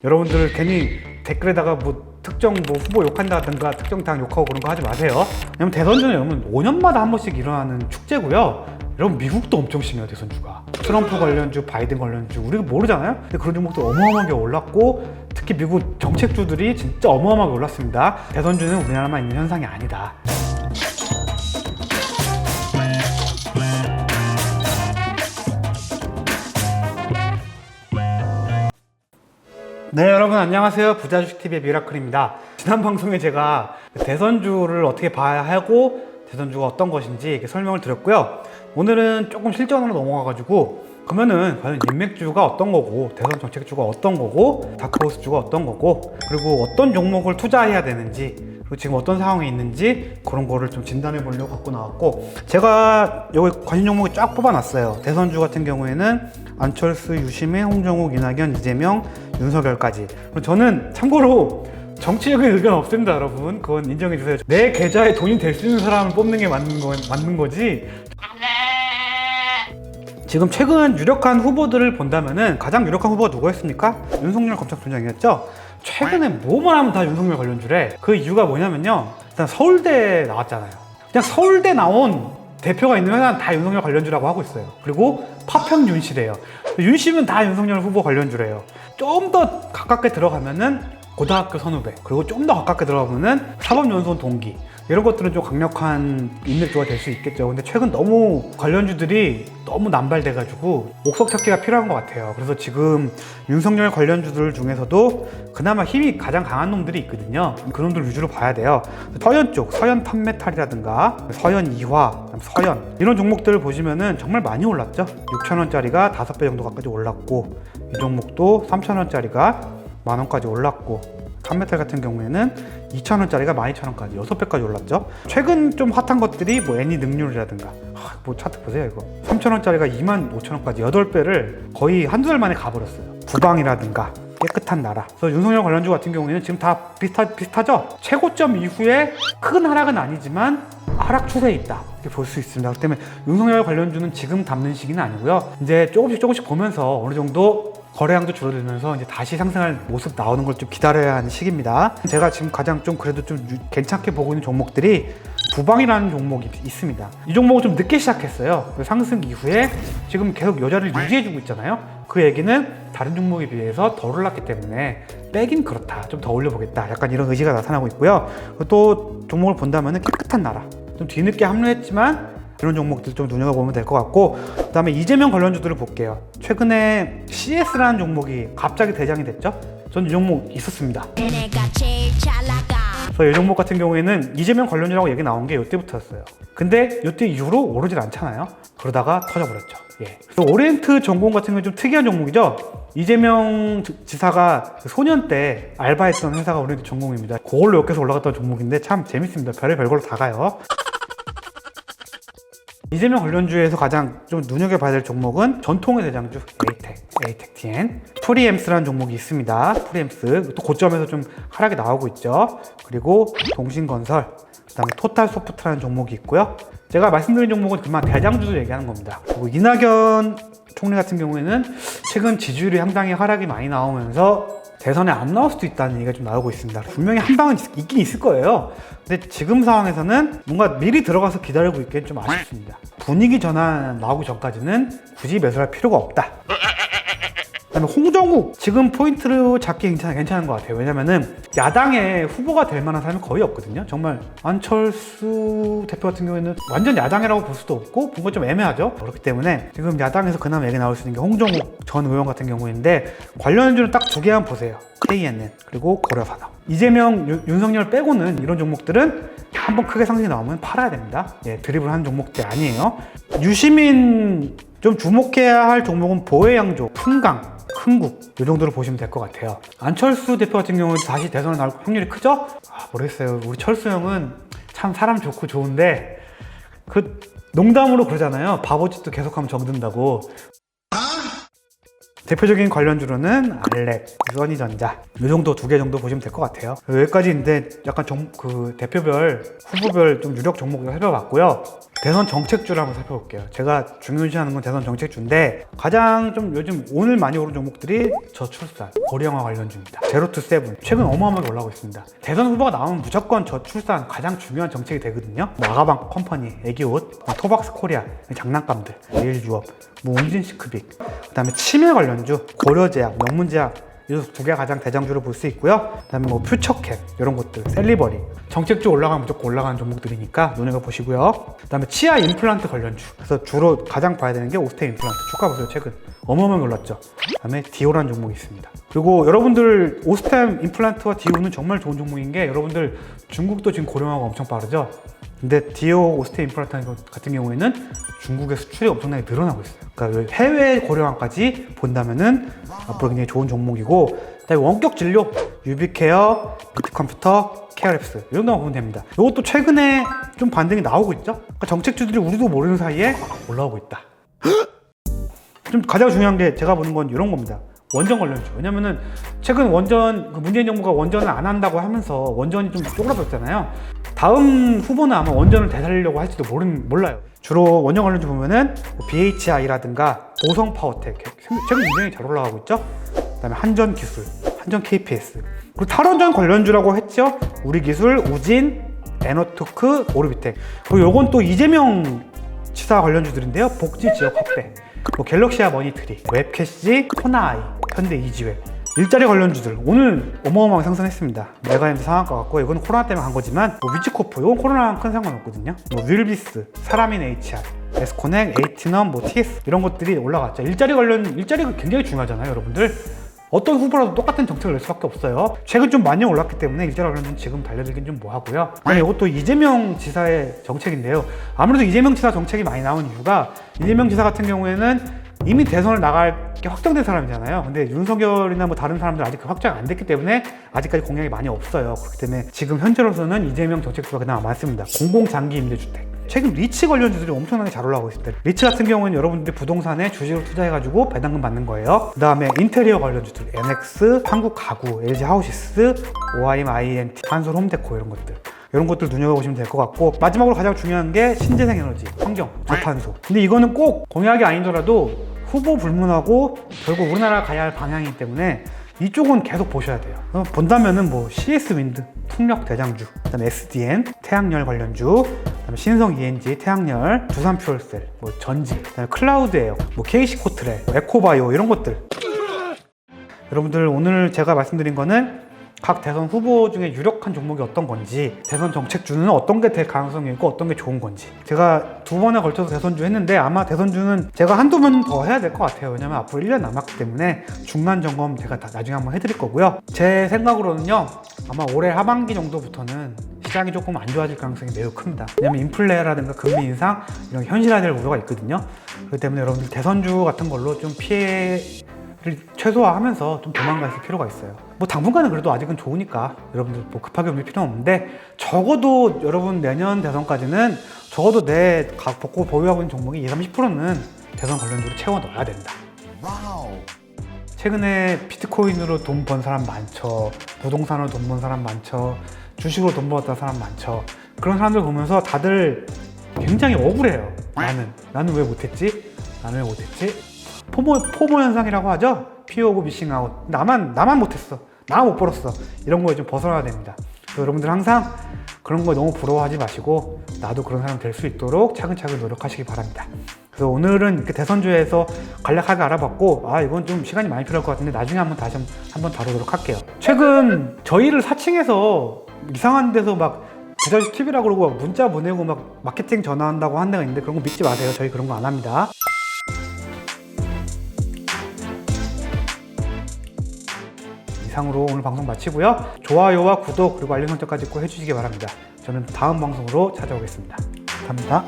여러분들 괜히 댓글에다가 뭐 특정 뭐 후보 욕한다든가 특정 당 욕하고 그런 거 하지 마세요. 왜냐면 대선주는 여러분 5년마다 한 번씩 일어나는 축제고요. 여러분 미국도 엄청 심해요, 대선주가. 트럼프 관련주, 바이든 관련주 우리가 모르잖아요. 근데 그런 종목도 어마어마하게 올랐고 특히 미국 정책주들이 진짜 어마어마하게 올랐습니다. 대선주는 우리나라만 있는 현상이 아니다. 네, 여러분 안녕하세요. 부자주식TV의 미라클입니다. 지난 방송에 제가 대선주를 어떻게 봐야 하고 대선주가 어떤 것인지 이렇게 설명을 드렸고요. 오늘은 조금 실전으로 넘어가가지고 그러면은 과연 인맥주가 어떤 거고 대선 정책주가 어떤 거고 다크호스주가 어떤 거고 그리고 어떤 종목을 투자해야 되는지 그리고 지금 어떤 상황에 있는지 그런 거를 좀 진단해 보려고 갖고 나왔고, 제가 여기 관심 종목이 쫙 뽑아놨어요. 대선주 같은 경우에는 안철수, 유시민, 홍정욱, 이낙연, 이재명, 윤석열까지. 저는 참고로 정치적인 의견 없습니다, 여러분. 그건 인정해 주세요. 내 계좌에 돈이 될 수 있는 사람을 뽑는 게 맞는 거지. 지금 최근 유력한 후보들을 본다면은 가장 유력한 후보가 누구였습니까? 윤석열 검찰총장이었죠. 최근에 뭐만 하면 다 윤석열 관련주래. 그 이유가 뭐냐면요, 일단 서울대 나왔잖아요. 그냥 서울대 나온 대표가 있는 회사는 다 윤석열 관련주라고 하고 있어요. 그리고 파평 윤씨래요. 윤씨면 다 윤석열 후보 관련주래요. 좀 더 가깝게 들어가면은 고등학교 선후배, 그리고 좀 더 가깝게 들어가면은 사법연수원 동기, 이런 것들은 좀 강력한 인맥주가 될 수 있겠죠. 근데 최근 너무 관련주들이 너무 남발돼가지고 옥석 찾기가 필요한 것 같아요. 그래서 지금 윤석열 관련주들 중에서도 그나마 힘이 가장 강한 놈들이 있거든요. 그 놈들 위주로 봐야 돼요. 서현 쪽, 서현 판메탈이라든가 서현 이화, 서현 이런 종목들을 보시면은 정말 많이 올랐죠. 6,000원짜리가 5배 정도까지 올랐고, 이 종목도 3,000원짜리가 10,000원까지 올랐고, 판메탈 같은 경우에는 2,000원짜리가 12,000원까지 6배까지 올랐죠. 최근 좀 핫한 것들이 뭐 애니 능률이라든가, 뭐 차트 보세요 이거. 3,000원짜리가 25,000원까지 8배를 거의 한두 달 만에 가버렸어요. 부방이라든가 깨끗한 나라. 그래서 윤석열 관련주 같은 경우에는 지금 다 비슷하죠? 최고점 이후에 큰 하락은 아니지만 하락 추세에 있다, 이렇게 볼 수 있습니다. 그렇기 때문에 윤석열 관련주는 지금 담는 시기는 아니고요. 이제 조금씩 보면서 어느 정도 거래량도 줄어들면서 이제 다시 상승할 모습 나오는 걸 좀 기다려야 하는 시기입니다. 제가 지금 가장 좀 그래도 좀 괜찮게 보고 있는 종목들이 부방이라는 종목이 있습니다. 이 종목은 좀 늦게 시작했어요. 상승 이후에 지금 계속 여자를 유지해주고 있잖아요. 그 얘기는 다른 종목에 비해서 덜 올랐기 때문에 빼긴 그렇다, 좀 더 올려보겠다, 약간 이런 의지가 나타나고 있고요. 또 종목을 본다면 깨끗한 나라, 좀 뒤늦게 합류했지만 이런 종목들 좀 눈여겨보면 될 것 같고, 그 다음에 이재명 관련주들을 볼게요. 최근에 CS라는 종목이 갑자기 대장이 됐죠. 전 이 종목 있었습니다. 그래서 이 종목 같은 경우에는 이재명 관련주라고 얘기 나온 게 이때부터였어요. 근데 이때 이후로 오르질 않잖아요. 그러다가 터져버렸죠. 예. 그래서 오리엔트 전공 같은 경우는 좀 특이한 종목이죠. 이재명 지사가 소년 때 알바했던 회사가 오리엔트 전공입니다. 그걸로 엮여서 올라갔던 종목인데 참 재밌습니다. 별의별 걸로 다 가요. 이재명 관련주에서 가장 좀 눈여겨봐야 될 종목은 전통의 대장주 에이텍TN, 프리엠스라는 종목이 있습니다. 프리엠스 또 고점에서 좀 하락이 나오고 있죠. 그리고 동신건설, 그 다음에 토탈소프트라는 종목이 있고요. 제가 말씀드린 종목은 그만 대장주들 얘기하는 겁니다. 그리고 이낙연 총리 같은 경우에는 최근 지지율이 상당히 하락이 많이 나오면서 대선에 안 나올 수도 있다는 얘기가 좀 나오고 있습니다. 분명히 한 방은 있긴 있을 거예요. 근데 지금 상황에서는 뭔가 미리 들어가서 기다리고 있기엔 좀 아쉽습니다. 분위기 전환 나오기 전까지는 굳이 매수할 필요가 없다. 그다음에 홍정욱, 지금 포인트를 잡기 괜찮은 것 같아요. 왜냐면은 야당의 후보가 될 만한 사람이 거의 없거든요. 정말 안철수 대표 같은 경우에는 완전 야당이라고 볼 수도 없고 뭔가 좀 애매하죠. 그렇기 때문에 지금 야당에서 그나마 얘기 나올 수 있는 게 홍정욱 전 의원 같은 경우인데, 관련주는 딱 2개만 보세요. KNN 그리고 고려산업. 이재명, 윤석열 빼고는 이런 종목들은 한번 크게 상승이 나오면 팔아야 됩니다. 예, 드립을 하는 종목들 아니에요. 유시민 좀 주목해야 할 종목은 보혜양조, 풍강, 흥국, 이 정도로 보시면 될 것 같아요. 안철수 대표 같은 경우는 다시 대선에 나올 확률이 크죠? 모르겠어요. 우리 철수 형은 참 사람 좋고 좋은데 농담으로 그러잖아요. 바보짓도 계속하면 정든다고. 대표적인 관련주로는 알렉, 유원이전자 이 정도 2개 정도 보시면 될 것 같아요. 여기까지인데 약간 대표별, 후보별 좀 유력 종목을 살펴봤고요. 대선 정책주를 한번 살펴볼게요. 제가 중요시하는 건 대선 정책주인데 가장 좀 요즘 오늘 많이 오른 종목들이 저출산, 고령화 관련주입니다. 제로투세븐 최근 어마어마하게 올라오고 있습니다. 대선 후보가 나오면 무조건 저출산 가장 중요한 정책이 되거든요. 아가방 컴퍼니, 애기옷, 토박스 코리아, 장난감들, 내일유업, 웅진시크빅, 그 다음에 치매 관련주, 고려제약, 명문제약 이 2개 가장 대장주로 볼 수 있고요. 그 다음에 퓨처캡 이런 것들, 셀리버리 정책주 올라가면 무조건 올라가는 종목들이니까 눈여겨보시고요. 그 다음에 치아 임플란트 관련주, 그래서 주로 가장 봐야 되는 게 오스템 임플란트. 주가 보세요. 최근 어마어마하게 올랐죠. 그 다음에 디오라는 종목이 있습니다. 그리고 여러분들 오스템 임플란트와 디오는 정말 좋은 종목인 게, 여러분들 중국도 지금 고령화가 엄청 빠르죠. 근데 디오 오스템 임플란트 같은 경우에는 중국의 수출이 엄청나게 늘어나고 있어요. 그러니까 해외 고령화까지 본다면은 앞으로 굉장히 좋은 종목이고, 그다음에 원격 진료, 유비케어, 뷰티컴퓨터, 케어랩스 이 정도만 보면 됩니다. 이것도 최근에 좀 반등이 나오고 있죠. 그러니까 정책주들이 우리도 모르는 사이에 올라오고 있다. 좀 가장 중요한 게 제가 보는 건 이런 겁니다. 원전 관련주. 왜냐면은 최근 원전, 문재인 정부가 원전을 안 한다고 하면서 원전이 좀 쪼그라들었잖아요. 다음 후보는 아마 원전을 되살리려고 할지도 몰라요. 주로 원전 관련주 보면은 BHI라든가 보성파워텍 최근 굉장히 잘 올라가고 있죠. 그다음에 한전기술, 한전 KPS, 그리고 탈원전 관련주라고 했죠. 우리기술, 우진, 에너토크, 오르비텍. 그리고 요건 또 이재명 지사 관련주들인데요. 복지 지역 확대, 갤럭시아 머니트리, 웹캐시, 코나아이, 현대 이지웹. 일자리 관련주들 오늘 어마어마하게 상승했습니다. 메가임즈 상한가 같고, 이건 코로나 때문에 간 거지만 위치코프 이건 코로나랑 큰 상관없거든요. 윌비스, 사라민 HR, 에스코넥, 에이티넘, TS 이런 것들이 올라갔죠. 일자리가 굉장히 중요하잖아요, 여러분들. 어떤 후보라도 똑같은 정책을 낼 수밖에 없어요. 최근 좀 많이 올랐기 때문에 일자리 관련주는 지금 달려들긴 좀 뭐하고요. 이것도 이재명 지사의 정책인데요. 아무래도 이재명 지사 정책이 많이 나온 이유가, 이재명 지사 같은 경우에는 이미 대선을 나갈 게 확정된 사람이잖아요. 근데 윤석열이나 다른 사람들 아직 확정 안 됐기 때문에 아직까지 공약이 많이 없어요. 그렇기 때문에 지금 현재로서는 이재명 정책주가 그나마 많습니다. 공공장기 임대주택. 최근 리츠 관련주들이 엄청나게 잘 올라오고 있습니다. 리츠 같은 경우는 여러분들이 부동산에 주식을 투자해가지고 배당금 받는 거예요. 그 다음에 인테리어 관련주들, NX, 한국가구, LG하우시스, OIM-INT, 한솔홈데코 이런 것들 눈여겨보시면 될 것 같고, 마지막으로 가장 중요한 게 신재생에너지, 환경, 저탄소. 근데 이거는 꼭 공약이 아니더라도 후보 불문하고 결국 우리나라가 가야 할 방향이기 때문에 이쪽은 계속 보셔야 돼요. 본다면은 CS 윈드, 풍력 대장주, 그다음에 SDN, 태양열 관련주, 그다음에 신성 ENG, 태양열, 두산 퓨얼셀, 전지, 그다음에 클라우드 에어, KC 코트레, 에코바이오 이런 것들. 여러분들 오늘 제가 말씀드린 거는 각 대선 후보 중에 유력한 종목이 어떤 건지, 대선 정책주는 어떤 게 될 가능성이 있고 어떤 게 좋은 건지. 제가 2번에 걸쳐서 대선주 했는데 아마 대선주는 제가 한두 번 더 해야 될 것 같아요. 왜냐면 앞으로 1년 남았기 때문에 중간 점검 제가 나중에 한번 해드릴 거고요. 제 생각으로는요, 아마 올해 하반기 정도부터는 시장이 조금 안 좋아질 가능성이 매우 큽니다. 왜냐면 인플레라든가 금리 인상 이런 현실화될 우려가 있거든요. 그렇기 때문에 여러분들 대선주 같은 걸로 좀 피해를 최소화하면서 좀 도망가 있을 필요가 있어요. 당분간은 그래도 아직은 좋으니까 여러분들 급하게 움직일 필요는 없는데, 적어도 여러분 내년 대선까지는 적어도 내 보유하고 있는 종목이 20-30%는 대선 관련주로 채워 넣어야 된다. 최근에 비트코인으로 돈 번 사람 많죠. 부동산으로 돈 번 사람 많죠. 주식으로 돈 벌었던 사람 많죠. 그런 사람들 보면서 다들 굉장히 억울해요. 나는 왜 못했지? 나는 왜 못했지? 포모 현상이라고 하죠. 피어 오브 미싱 아웃. 나만 못했어. 나 못 벌었어. 이런 거에 좀 벗어나야 됩니다. 그래서 여러분들 항상 그런 거에 너무 부러워하지 마시고, 나도 그런 사람 될 수 있도록 차근차근 노력하시기 바랍니다. 그래서 오늘은 이렇게 대선주에서 간략하게 알아봤고, 이건 좀 시간이 많이 필요할 것 같은데 나중에 다시 한번 다루도록 할게요. 최근 저희를 사칭해서 이상한 데서 부자식 TV라고 그러고 문자 보내고 마케팅 전화한다고 하는 데가 있는데, 그런 거 믿지 마세요. 저희 그런 거 안 합니다. 이상으로 오늘 방송 마치고요. 좋아요와 구독 그리고 알림 설정까지 꼭 해주시기 바랍니다. 저는 다음 방송으로 찾아오겠습니다. 감사합니다.